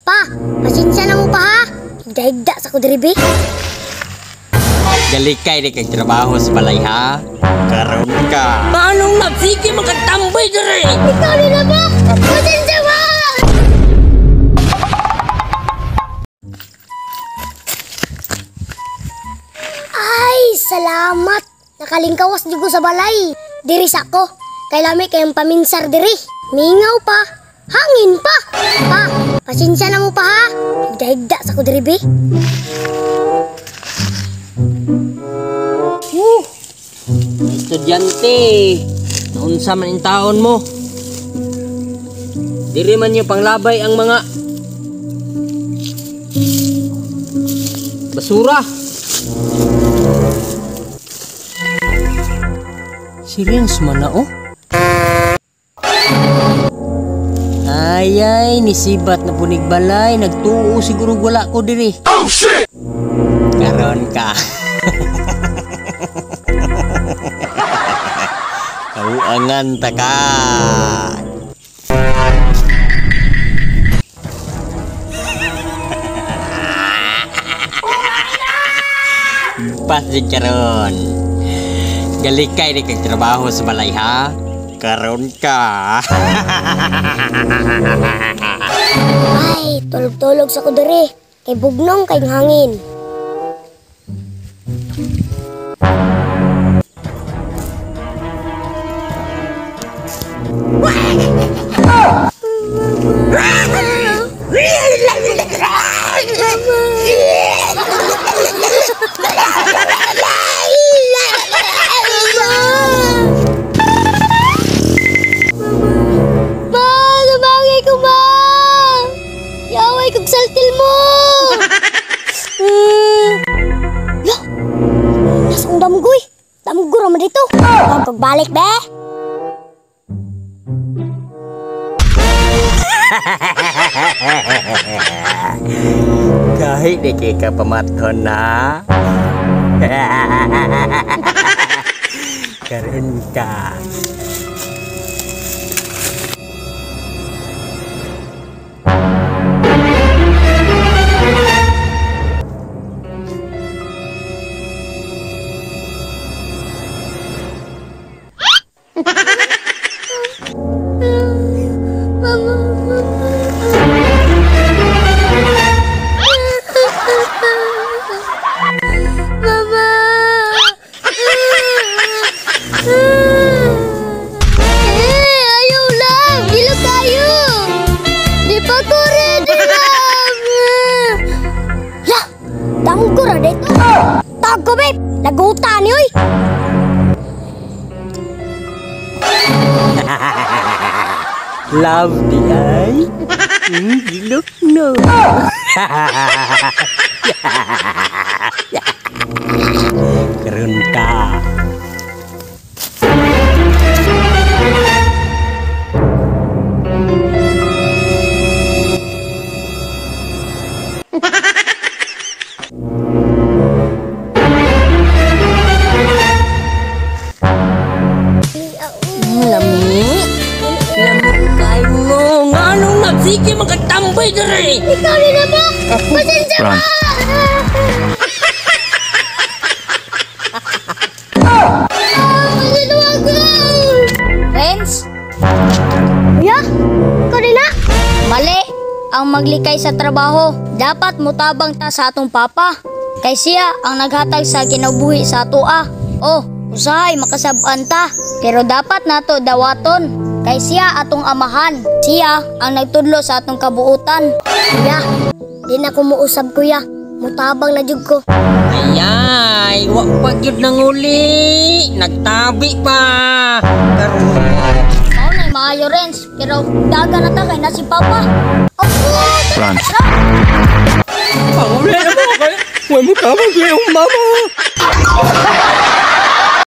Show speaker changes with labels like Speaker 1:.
Speaker 1: Pa, pasensya na mo pa ha. Higda-higda sa ko diribi.
Speaker 2: Galikay di kag trabaho sa balay ha. Karon ka.
Speaker 3: Paanong nagsige magkatambay dire?
Speaker 1: Ikaw nila ba? Pasensya ba? Ay, salamat. Nakalingkawas di ko sa balay. Diri sa ko. Kay lami kayong paminsar diri. Mingaw pa. Hangin pa. Pa, pasensya na mo pa ha. Higda-higda sa ko diri, be.
Speaker 3: Estudyante, naunsa man in taon mo? Diri man niyo panglabay ang mga basura. Serious man na oh. Ayay, nisibat na punig balay, nagtuo siguro wala ko diri.
Speaker 2: Oh shit! Karon ka. Kauangan ta ka. Pas di karon. Galikay di kag trabaho sa balay ha. Karon ka.
Speaker 1: Ay, tulog-tulog sa ko diri. Kay bugnong kay hangin. Saltil mo! Lah! Nasang damgoy! Damgo naman dito! Pagbalik, be!
Speaker 2: Kahit di ka pamaton na. Karon ka.
Speaker 1: Tago, babe! Nagutan ni, oy!
Speaker 2: Love di ay? Look no. Karon ka.
Speaker 3: Sige magkatambay dire.
Speaker 1: Ikaw nila ba? Pasensya ba?
Speaker 4: Friends,
Speaker 1: Kuya, ikaw nila?
Speaker 4: mali ang maglikay sa trabaho. Dapat mutabang ta sa atong papa. Kay siya ang naghatag sa kinabuhi sa atoa. Oh, usahay makasab-an ta. Pero dapat nato dawaton. Kay siya atong amahan. Siya ang nagtudlo sa atong kabuutan.
Speaker 1: Kuya, di na ko muusab, kuya. Mutabang na jud ko.
Speaker 3: Ayay, wag pagyud nang uli. Nagtabi pa. Karon.
Speaker 4: Mao nay maayo Renz, pero daga na ta kay na si papa.
Speaker 5: Franz.
Speaker 3: Panguli na mo kay. Huwag mo tabang kay mama.